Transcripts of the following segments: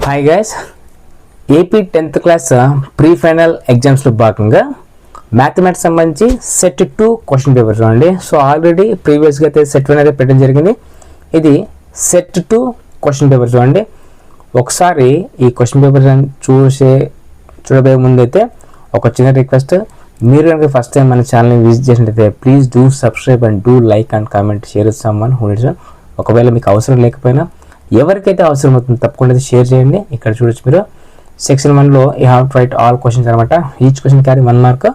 Hi guys, AP 10th class pre final ఎగ్జామ్స్లో భాగంగా mathematics సంబంధించి సెట్ 2 క్వశ్చన్ పేపర్ చూడండి. సో ఆల్రెడీ ప్రీవియస్గా అయితే సెట్ 1 అయితే పెట్టడం జరిగింది. ఇది సెట్ 2 క్వశ్చన్ పేపర్ చూడండి. ఒకసారి ఈ క్వశ్చన్ పేపర్ చూడబోయే ముందు అయితే ఒక చిన్న రిక్వెస్ట్, మీరు కనుక ఫస్ట్ టైం మన ఛానల్ని విజిట్ చేసినట్లయితే please do subscribe and do like and comment, share someone who needs. ఒకవేళ మీకు అవసరం లేకపోయినా ఎవరికైతే అవసరం అవుతుందో తప్పకుండా షేర్ చేయండి. ఇక్కడ చూడొచ్చు మీరు సెక్షన్ 1లో you have to write all questions అనమాట. Each question carry 1 mark.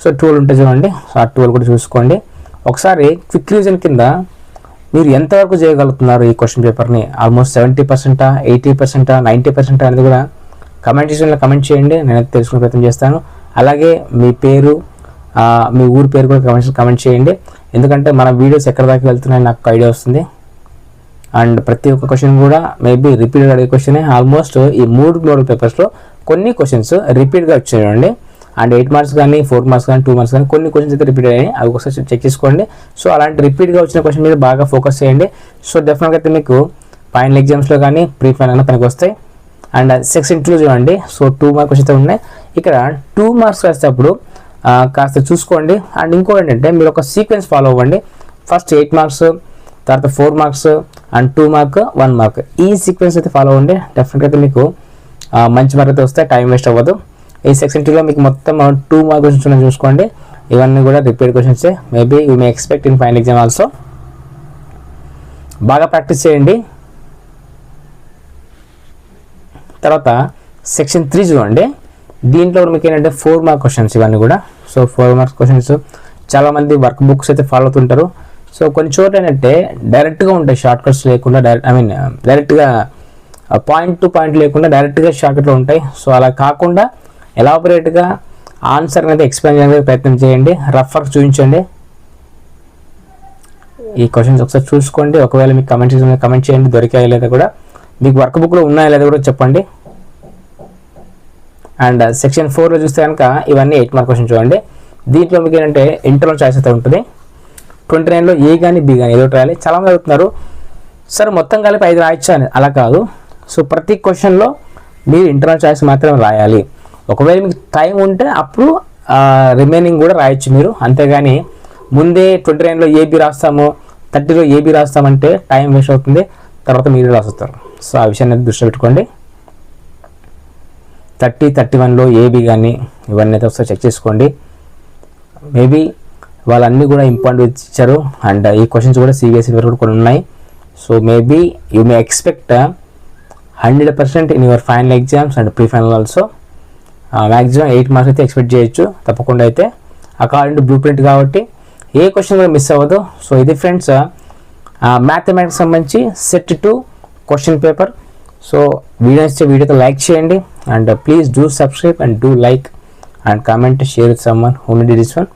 So 12 ఉంటుంది చూడండి. సో ఆ 12 కూడా చూసుకోండి. ఒకసారి క్విక్ రివిజన్ కింద మీరు ఎంతవరకు చేయగలుగుతున్నారు ఈ క్వశ్చన్ పేపర్ని, ఆల్మోస్ట్ 70%, 80%, 90% అనేది కూడా కమెంట్ సెక్షన్లో కమెంట్ చేయండి. నేనైతే తెలుసుకునే ప్రయత్నం చేస్తాను. అలాగే మీ పేరు, మీ ఊరి పేరు కూడా కమెంట్ చేయండి. ఎందుకంటే మన వీడియోస్ ఎక్కడ దాకా వెళ్తున్నాయని నాకు ఐడియా వస్తుంది. అండ్ ప్రతి ఒక్క క్వశ్చన్ కూడా మేబీ రిపీట్గా అడిగే క్వశ్చనే. ఆల్మోస్ట్ ఈ 3 మోడల్ పేపర్స్లో కొన్ని క్వశ్చన్స్ రిపీట్గా వచ్చాయండి. అండ్ 8 మార్క్స్ కానీ 4 మార్క్స్ కానీ 2 మార్క్స్ కానీ కొన్ని క్వశ్చన్స్ అయితే రిపీట్ అయ్యాయి. అవి ఒకసారి చెక్ చేసుకోండి. సో అలాంటి రిపీట్గా వచ్చిన క్వశ్చన్ మీద బాగా ఫోకస్ చేయండి. సో డెఫినెట్గా అయితే మీకు ఫైనల్ ఎగ్జామ్స్లో కానీ ప్రీ ఫైనల్ పనికి వస్తాయి. అండ్ సెక్షన్ 2 చూడండి. సో 2 మార్క్స్ అయితే ఉన్నాయి. ఇక్కడ 2 మార్క్స్ రాసేటప్పుడు కాస్త చూసుకోండి. అండ్ ఇంకోటి ఏంటంటే మీరు ఒక సీక్వెన్స్ ఫాలో అవ్వండి. ఫస్ట్ 8 మార్క్స్, తర్వాత 4 మార్క్స్ అండ్ 2 మార్క్ 1 మార్క్, ఈ సీక్వెన్స్ అయితే ఫాలో అవ్వండి. డెఫినెట్గా అయితే మీకు మంచి మార్క్ అయితే వస్తాయి, టైం వేస్ట్ అవ్వదు. ఈ సెక్షన్ 2లో మీకు మొత్తం 2 మార్క్ క్వశ్చన్స్ ఉన్నాయి చూసుకోండి. ఇవన్నీ కూడా రిపీట్ క్వశ్చన్సే. Maybe you may expect in final exam also. బాగా ప్రాక్టీస్ చేయండి. తర్వాత సెక్షన్ 3 చూడండి. దీంట్లో మీకు ఏంటంటే 4 మార్క్ క్వశ్చన్స్ ఇవన్నీ కూడా. సో 4 మార్క్స్ క్వశ్చన్స్ చాలామంది వర్క్ బుక్స్ అయితే ఫాలో అవుతుంటారు. సో కొన్ని చోట్ల ఏంటంటే డైరెక్ట్గా ఉంటాయి, షార్ట్ కట్స్ లేకుండా, డైరెక్ట్గా పాయింట్ టు పాయింట్ లేకుండా డైరెక్ట్గా షార్ట్ కట్లో ఉంటాయి. సో అలా కాకుండా ఎలాబొరేట్గా ఆన్సర్ అనేది ఎక్స్ప్లెయిన్ చేయడానికి ప్రయత్నం చేయండి. రఫ్ వర్క్ చూపించండి. ఈ క్వశ్చన్స్ ఒకసారి చూసుకోండి. ఒకవేళ మీకు కమెంట్ చేయండి, దొరికాయో లేదా కూడా, మీకు వర్క్ బుక్లో ఉన్నాయో లేదా కూడా చెప్పండి. అండ్ సెక్షన్ 4లో చూస్తే కనుక ఇవన్నీ 8 మార్క్ క్వశ్చన్ చూడండి. దీంట్లో మీకు ఏంటంటే ఇంటర్నల్ చాయిస్ అయితే ఉంటుంది. 29లో ఏ కానీ బి కానీ ఏదో రాయాలి. చాలామంది అడుగుతున్నారు సార్ మొత్తం కలిపి 5 రాయొచ్చా అని. అలా కాదు. సో ప్రతి క్వశ్చన్లో మీరు ఇంటర్నల్ చాయిస్ మాత్రమే రాయాలి. ఒకవేళ మీకు టైం ఉంటే అప్పుడు రిమైనింగ్ కూడా రాయొచ్చు మీరు. అంతేగాని ముందే 29లో ఏబి రాస్తాము, 30లో ఏబి రాస్తామంటే టైం వేస్ట్ అవుతుంది, తర్వాత మీరు రాస్తారు. సో ఆ విషయాన్ని దృష్టిలో పెట్టుకోండి. 30, 31లో ఏబి కానీ ఇవన్నీ అయితే ఒకసారి చెక్ చేసుకోండి. మేబీ వాళ్ళన్నీ కూడా ఇంపార్టెంట్ ఇచ్చారు. అండ్ ఈ క్వశ్చన్స్ కూడా సిబిఎస్ఈ వరకు కూడా కొన్ని ఉన్నాయి. So maybe you may expect 100% in your final exams and pre final also. Maximum 8 marks అయితే ఎక్స్పెక్ట్ చేయొచ్చు తప్పకుండా. అయితే అకార్డింగ్ టు బ్లూ ప్రింట్ కాబట్టి ఏ క్వశ్చన్ కూడా మిస్ అవ్వదు. సో ఇది ఫ్రెండ్స్ మ్యాథమెటిక్స్ సంబంధించి సెట్ 2 క్వశ్చన్ పేపర్. సో వీడియోతో లైక్ చేయండి. And please do subscribe and do like and comment, share with someone who need this one.